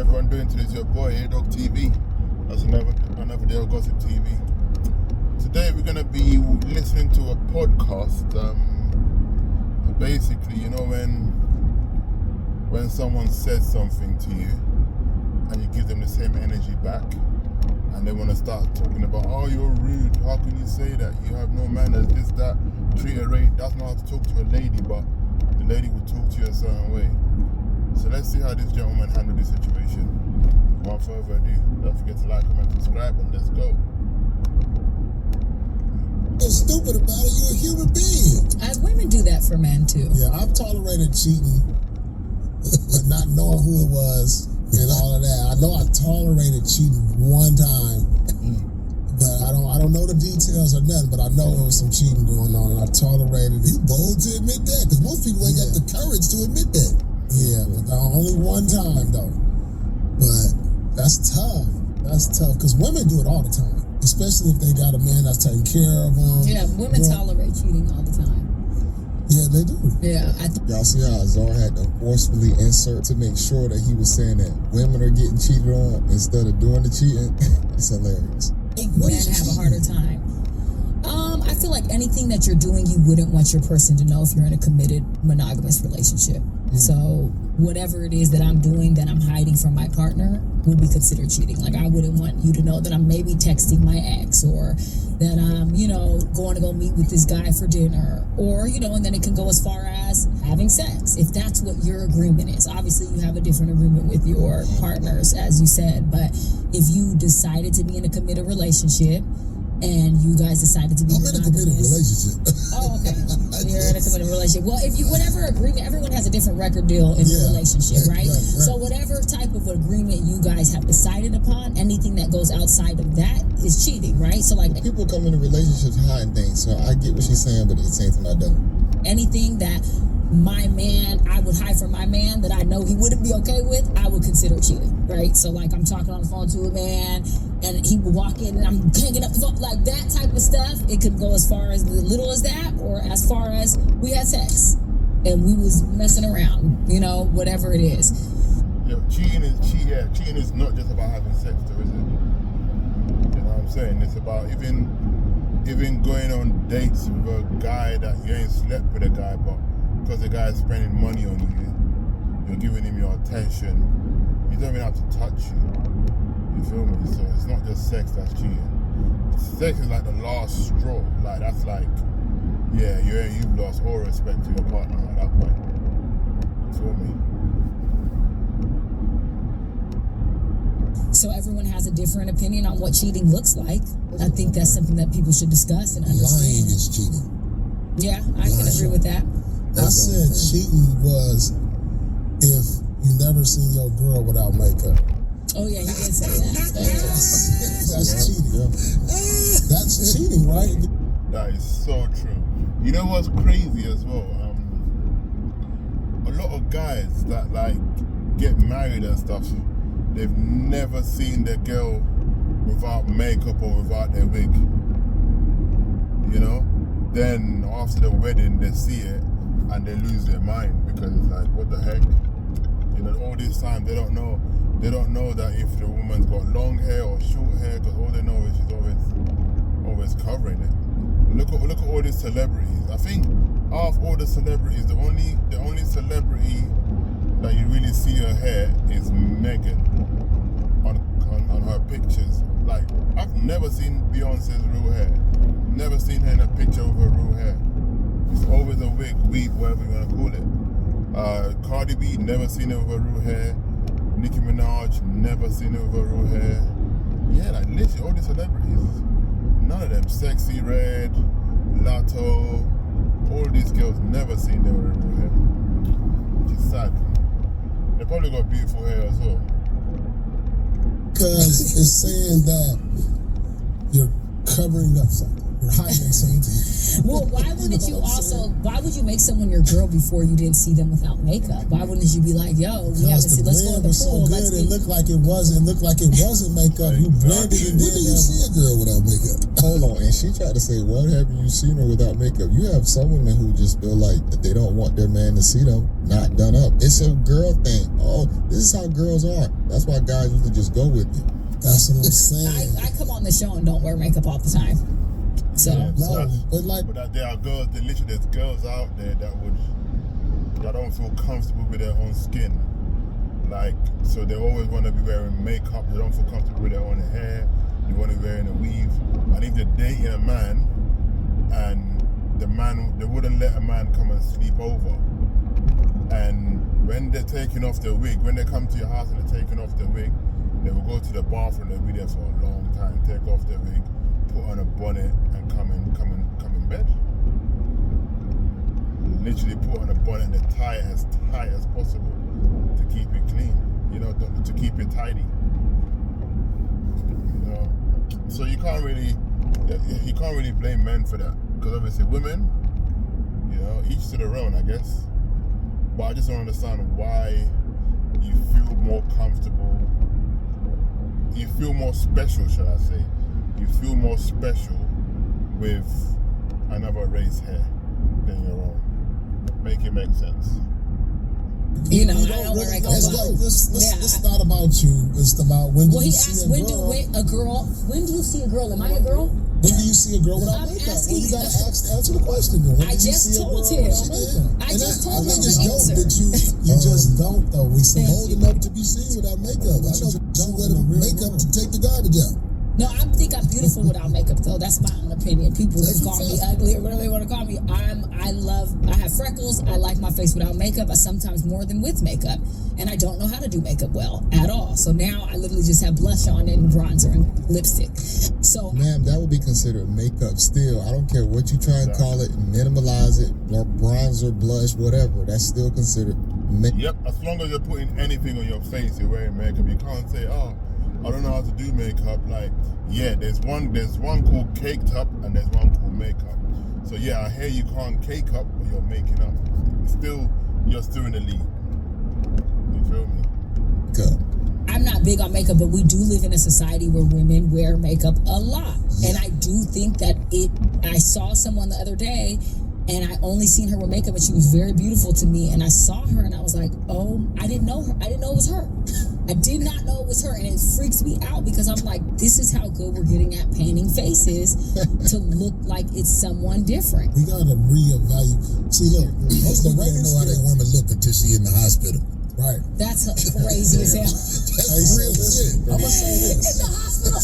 everyone doing today? It's your boy A-Dog TV. That's another day of Gossip TV. Today we're gonna be listening to a podcast. Basically, you know, when someone says something to you and you give them the same energy back, and they want to start talking about, oh, you're rude, how can you say that, you have no manners, this, that, treat her right. That's not how to talk to a lady, but the lady will talk to you a certain way. So let's see how this gentleman handled this situation. Without further ado, don't forget to like, comment, subscribe, and let's go. What's stupid about it? You're a human being. Women do that for men too. Yeah, I've tolerated cheating, but not knowing who it was and all of that. I know I tolerated cheating one time, but I don't know the details or nothing. But I know there was some cheating going on, and I tolerated it. You bold to admit that, because most people ain't got the courage to admit that. Yeah, but only one time though. But that's tough. That's tough, because women do it all the time, especially if they got a man that's taking care of them. Yeah, women tolerate cheating all the time. Yeah, they do. Yeah. Y'all see how Azar had to forcefully insert to make sure that he was saying that women are getting cheated on instead of doing the cheating? It's hilarious. Men have a harder time. I feel like anything that you're doing, you wouldn't want your person to know if you're in a committed monogamous relationship. So whatever it is that I'm doing that I'm hiding from my partner would be considered cheating. Like, I wouldn't want you to know that I'm maybe texting my ex, or that I'm, going to go meet with this guy for dinner, or, and then it can go as far as having sex, if that's what your agreement is. Obviously, you have a different agreement with your partners, as you said, but if you decided to be in a committed relationship, and you guys decided to be I'm in a committed relationship. Oh, okay. You're in a committed relationship. Well, if you, whatever agreement, everyone has a different record deal in a relationship, right? So whatever type of agreement you guys have decided upon, anything that goes outside of that is cheating, right? So like, people come into relationships hiding things, so I get what she's saying, but at the same time I don't. Anything that my man, I would hide from my man that I know he wouldn't be okay with, I would consider cheating, right? So like, I'm talking on the phone to a man and he would walk in and I'm hanging up the phone, like that type of stuff. It could go as far as the little as that, or as far as we had sex and we was messing around, whatever it is. Yeah, cheating is not just about having sex though, is it? You know what I'm saying? It's about even going on dates with a guy that you ain't slept with a guy, but because the guy is spending money on you, you're giving him your attention. You don't even have to touch you. You feel me? So it's not just sex that's cheating. Sex is like the last straw. Like, that's like, you've lost all respect to your partner at that point. You feel me? So everyone has a different opinion on what cheating looks like. I think that's something that people should discuss and understand. Lying is cheating. Yeah, I can agree with that. I said cheating was if you never seen your girl without makeup. Oh yeah, you did say that. That's cheating. That's cheating, right? That is so true. You know what's crazy as well? A lot of guys that like get married and stuff, they've never seen their girl without makeup or without their wig. Then after the wedding, they see it and they lose their mind, because it's like, what the heck? All this time they don't know that if the woman's got long hair or short hair, because all they know is she's always covering it. Look at all these celebrities. I think out of all the celebrities, the only celebrity that you really see her hair is Megan on her pictures. Like, I've never seen Beyonce's real hair. Never seen her in a picture with her real hair. It's always a wig, weave, whatever you want to call it. Cardi B, never seen her with her real hair. Nicki Minaj, never seen her with her real hair. Yeah, like literally all the celebrities. None of them. Sexy Red, Lotto, all these girls, never seen them with her real hair. Which is sad. They probably got beautiful hair as well. Because it's saying that you're covering up something. Right, so Well, why wouldn't you know what I'm also? Why would you make someone your girl before you didn't see them without makeup? Why wouldn't you be like, yo, we haven't because seen, the let's go in blend the was so pool. Let's good, it be. looked like it wasn't makeup. You blended it in. When do you see a girl without makeup? Hold on, and she tried to say, "What haven't you seen her without makeup?" You have some women who just feel like that they don't want their man to see them not done up. It's a girl thing. Oh, this is how girls are. That's why guys usually just go with it. That's what I'm saying. I come on the show and don't wear makeup all the time. So Yeah, No, that's- but like, But that there are girls, there's girls out there that don't feel comfortable with their own skin. Like, so they always want to be wearing makeup. They don't feel comfortable with their own hair. They want to be wearing a weave. And if they're dating a man, and they wouldn't let a man come and sleep over. And when they're taking off their wig, when they come to your house and they're taking off their wig, they will go to the bathroom. They'll be there for a long time. Take off their wig, put on a bonnet, and come in bed. Literally put on a bonnet and they tie it as tight as possible to keep it clean. You know, to keep it tidy. You know, so you can't really blame men for that, because obviously women, you know, each to their own, I guess. But I just don't understand why you feel more comfortable. You feel more special, should I say? You feel more special with another race hair than your own. Make it make sense. you know, You I don't don't wear really- makeup. it's Hold like on. this not about you. It's about when do Well, you he see asked, a girl. when do you see a girl? Am I a girl? When do you see a girl without I'm makeup? asking Well, you you. gotta answer the question. Then. When I do you just see a told girl him. without makeup? I And just I told think him it's the dope answer. that You just don't though. We see holding up to be seen without makeup. I know don't wear the makeup to take the garbage out. No, I think I'm beautiful without makeup, though. That's my own opinion. People That's can call me what's up. ugly or whatever they want to call me. I have freckles. I like my face without makeup. I sometimes more than with makeup. And I don't know how to do makeup well at all. So now I literally just have blush on and bronzer and lipstick. So Ma'am, that would be considered makeup still. I don't care what you try and call it, minimalize it, bronzer, blush, whatever. That's still considered makeup. Yep, as long as you're putting anything on your face, you're wearing makeup. You can't say, oh, I don't know how to do makeup. Like, yeah, there's one called caked up and there's one called makeup. So yeah, I hear you can't cake up, but you're making up. You're still in the league. You feel me? Makeup. I'm not big on makeup, but we do live in a society where women wear makeup a lot. And I do think that I saw someone the other day and I only seen her with makeup and she was very beautiful to me. And I saw her and I was like, oh, I didn't know her. I didn't know it was her. I did not know it was her. And it freaks me out because I'm like, this is how good we're getting at painting faces to look like it's someone different. we gotta reevaluate. See, look, Most the people don't ratings know how that woman look until she in the hospital. right. That's crazy as hell. That's Hey, real shit. I'm gonna say In this. the hospital.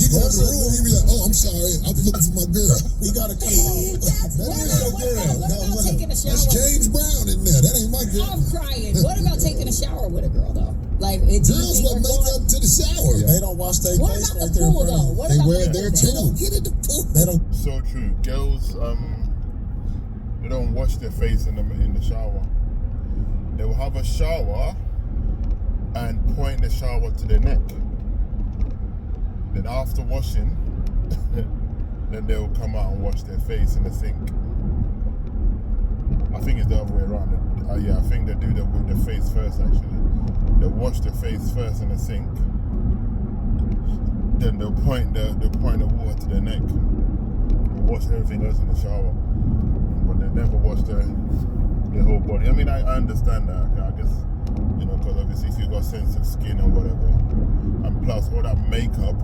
You go to the room, you be like, oh, I'm sorry, I was looking for my girl. We gotta come out. That's That what ain't your about girl. taking a That's shower? James Brown in there. That ain't my girl. I'm crying. What about taking a shower with a girl though? Like, do you Girls think wear we're makeup to the shower. They don't wash their What face about right the there in pool front of though? you. What They about wear the their pool? They don't get in the pool. They don't. So true. Girls, they don't wash their face in the shower. They will have a shower and point the shower to their neck. Then after washing, then they will come out and wash their face in the sink. I think it's the other way around. Yeah, I think they do that with the face first actually. They wash the face first in the sink. Then they'll point the water to their neck. Wash everything else in the shower, but they never wash their whole body. I mean, I understand that. I guess, you know, because obviously if you got sensitive skin or whatever, and plus all that makeup,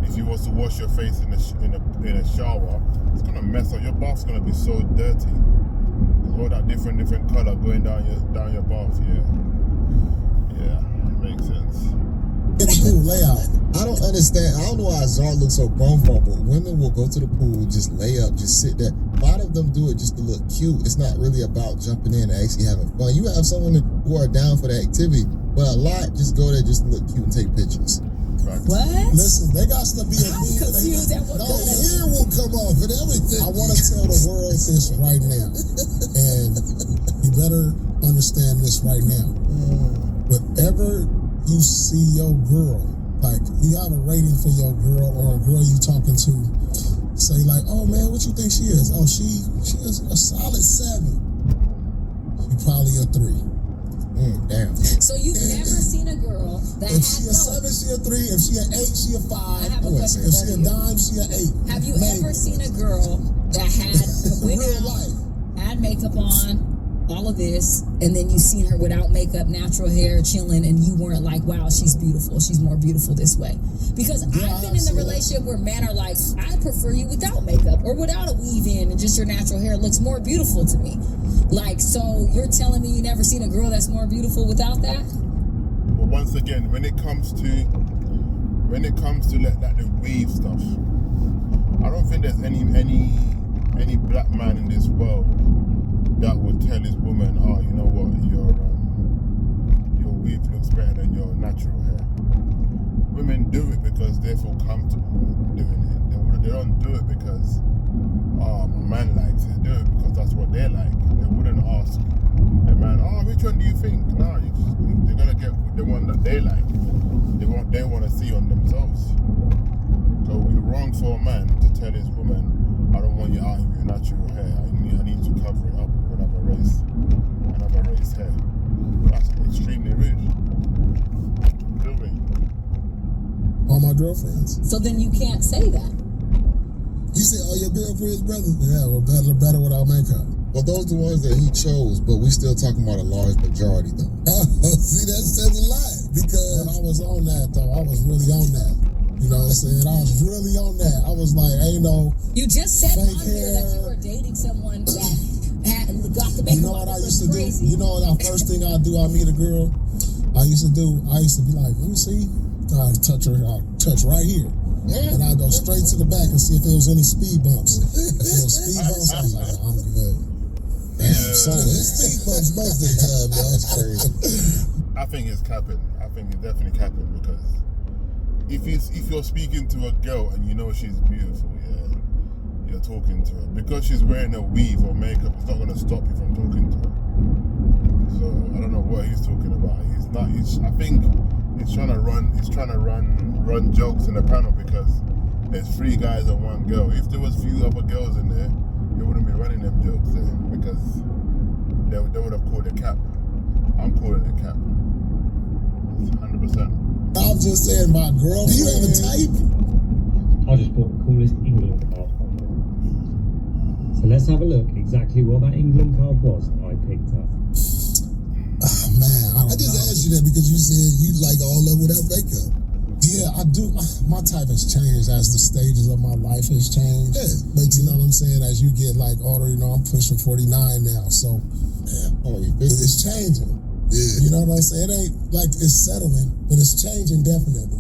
if you was to wash your face in a shower, it's gonna mess up. Your bath's gonna be so dirty. All that different color going down your bath. Yeah, makes sense. In the pool layout. I don't understand. I don't know why Azar looks so bum but women will go to the pool, just lay up, just sit there. A lot of them do it just to look cute. It's not really about jumping in and actually having fun. You have some women who are down for the activity, but a lot just go there just to look cute and take pictures. What? Listen, they got to be a I'm move. confused at what No, that the is. hair will come off and everything. I want to tell the world this right now, and you better understand this right now. Whatever you see your girl, like you have a rating for your girl or a girl you talking to, say like, oh man, what you think she is? Oh, she is a solid 7. She probably a 3. Damn. So you've never seen a girl that If had she a 7, she a 3. If she a 8, she a 5. I have a question If for she a you. dime, she a 8. Have you Maybe. ever seen a girl that had went Real out, life. had makeup on, all of this, and then you seen her without makeup, natural hair, chilling, and you weren't like, wow, she's beautiful. She's more beautiful this way. Because I've been in a relationship where men are like, I prefer you without makeup or without a weave in, and just your natural hair looks more beautiful to me. Like, so you're telling me you never seen a girl that's more beautiful without that? But once again, when it comes to like the wave stuff, I don't think there's any black man in this world that would tell his woman, oh, you know what, your weave looks better than your natural hair. Women do it because they feel comfortable doing it. They don't do it because, oh, my man likes it. They do it because that's what they like. They wouldn't ask the man, oh, which one do you think? No, they're gonna get the one that they like. They want to see on themselves. So it would be wrong for a man to tell his woman, I don't want you out of your natural hair. I need to cover it up with another race hair. That's extremely rude. Feel me? All my girlfriends. So then you can't say that. You say all your girlfriends, brother? Yeah, we're better without makeup. Well, those the ones that he chose, but we still talking about a large majority though. See, that says a lot. Because When I was on that though, I was really on that. You know what I'm saying? I was really on that. I was like, ain't no. You just said on Fake here that you hair. were dating someone that had got the makeup. You know what I used to do? crazy. You know what the first thing I do? I meet a girl. I used to be like, let me see. I touch right here. And I go straight to the back and see if there was any speed bumps. If there was speed bumps, I was like, I'm good. Damn, son, it's speed bumps most of the time, y'all. That's crazy. I think it's capping. I think it's definitely capping because if you're speaking to a girl and you know she's beautiful, yeah, you're talking to her because she's wearing a weave or makeup. It's not gonna stop you from talking to her. So I don't know what he's talking about. I think he's trying to run jokes in the panel because there's 3 guys and 1 girl. If there was few other girls in there, they wouldn't be running them jokes there because they would have called it cap. I'm calling it cap. 100%. I'm just saying, my girlfriend. Do you have a type? I just bought the coolest England card on there. So let's have a look exactly what that England card was I picked up. Man, I just asked you that because you said you like all of without makeup. Yeah, I do. My type has changed as the stages of my life has changed. Yeah, But you know what I'm saying? As you get like older, you know, I'm pushing 49 now, so it's changing. Yeah. You know what I'm saying? It ain't like it's settling, but it's changing definitely.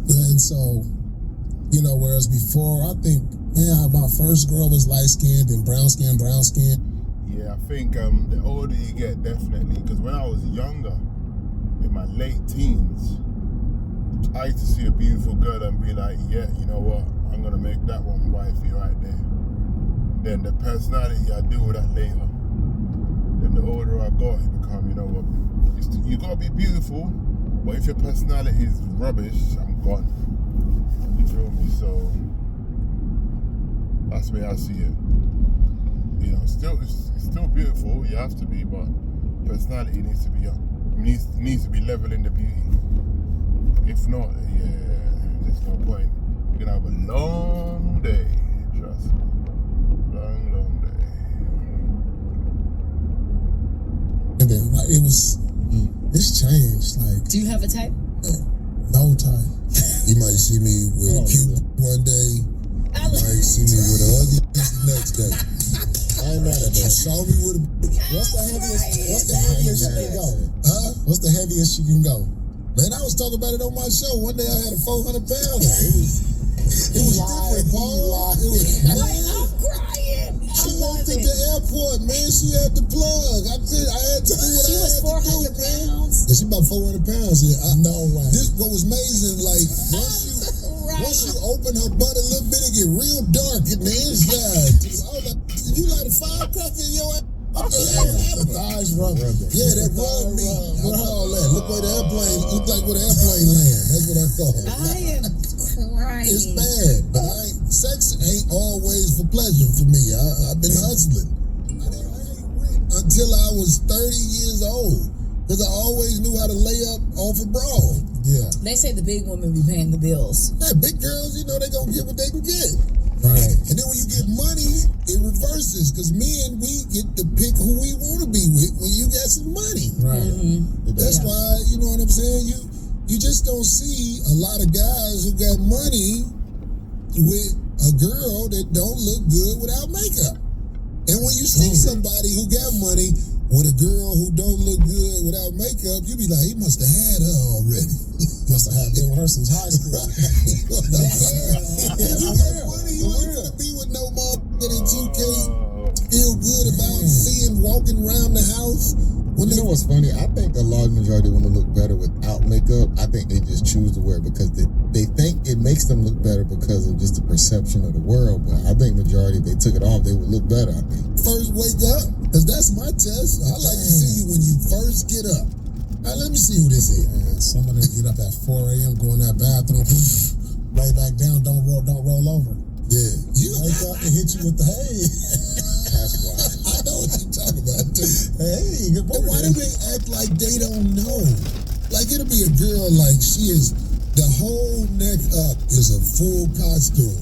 And so, you know, whereas before, I think, man, my first girl was light skinned and brown skin. Yeah, I think the older you get, definitely. Because when I was younger, in my late teens, I used to see a beautiful girl and be like, yeah, you know what? I'm gonna make that one wifey right there. Then the personality, I deal with that later. Then the older I got, it become, you know what? You gotta be beautiful, but if your personality is rubbish, I'm gone. You feel me? So that's the way I see it. You know, it's still beautiful. You have to be, but personality needs to be up. Needs to be leveling the beauty. If not, yeah, there's no point. You're gonna have a long day. Trust me, long day. And then like it's changed. Like Do you have a type? no time. You might see me with a cute one day. You might see me with a ugly the next day. I ain't mad at that. Show me with a. What's the heaviest you can go? Huh? What's the heaviest you can go? Man, I was talking about it on my show. One day I had a 400 pounder. It was different, Paul. It was, I'm man, crying. she walked at the airport, man. She had the plug. I had to do what She I was had to do, 400 man. pounds. Yeah, she about 400 pounds. Yeah, No way. This what was amazing. Like once you open her butt a little bit, it get real dark in the inside. I was like, you like a firecracker in your ass? The thighs rubbing. Yeah, that rub me. I call that. Look like the airplane land. That's what I call it. I am crying. It's bad, but I ain't sex ain't always for pleasure for me. I've been hustling. I ain't rent until I was 30 years old because I always knew how to lay up off a broad. Yeah. They say the big women be paying the bills. Yeah, big girls, you know, they gonna get what they can get. Right. And then when you get money, it reverses because men, we get to pick who we want to be with when you got some money. Right. That's Yeah. why, you know what I'm saying? You just don't see a lot of guys who got money with a girl that don't look good without makeup. And when you see somebody who got money with a girl who don't look good without makeup, you be like, he must have had her already. Must have been with her since high school. If you got money, you ain't gonna be with no motherfucker that you can't feel good about seeing walking around the house. When You they know what's funny? I think a large majority of women look better without makeup. I think they just choose to wear it because they think it makes them look better because of just the perception of the world. But I think majority, if they took it off, they would look better, I think. first wake up, because that's my test. I like to see you when you first get up. Now, let me see who this is. Man, some of them get up at 4 a.m., go in that bathroom, lay back down, don't roll over. Yeah. You Wake up and hit you with the hey. That's why. I know what you're talking about, too. Hey, good But why do morning. they act like they don't know? Like, it'll be a girl like she is, the whole neck up is a full costume.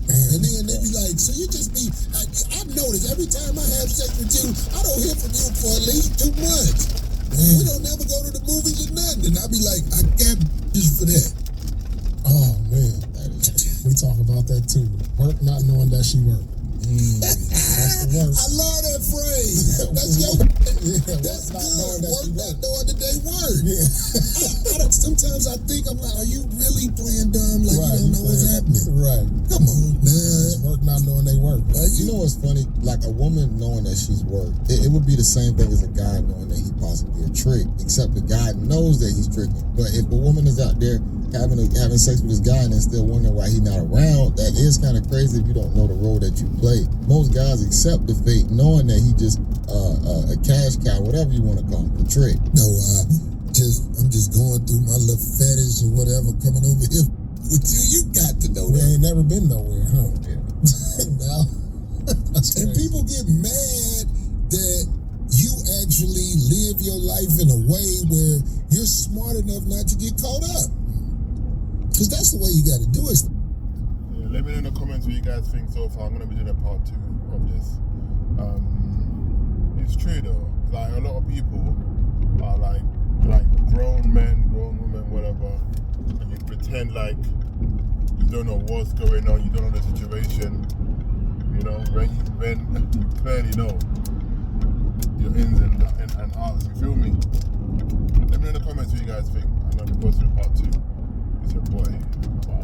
And then they be like, so you just be, I've noticed every time I have sex with you, I don't hear from you for at least 2 months. We don't never go to the movies or nothing. And I be like, I got just for that. Oh, man. We talk about that too. Work not knowing that she worked. That's the worst. I love that phrase. That's your. That's work not good. knowing that Work she not worked. knowing that they work. Sometimes I think I'm like, are you really playing dumb? Like you don't know what's happening? Right. Come on, It's man. work not knowing they work. You know what's funny? Like a woman knowing that she's worked, it would be the same thing as a guy knowing that he possibly a trick, except the guy knows that he's tricking. But if a woman is out there having sex with this guy and then still wondering why he's not around, that is kind of crazy if you don't know the role that you play. Most guys accept the fate knowing that he just a cash cow, whatever you want to call it, a trick. No, I'm just going through my little fetish or whatever coming over here with you. You got to know We that. ain't never been nowhere, huh? Now, That's and crazy. people get mad that you actually live your life in a way where you're smart enough not to get caught up. Because that's the way you got to do it. Yeah, let me know in the comments what you guys think so far. I'm gonna be doing a part 2 of this. It's true though. Like a lot of people are like grown men, grown women, whatever, and you pretend like you don't know what's going on, you don't know the situation. You know, when you clearly know your ins and outs. You feel me? Let me know in the comments what you guys think. I'm gonna be posting part 2. It's your boy. Bye.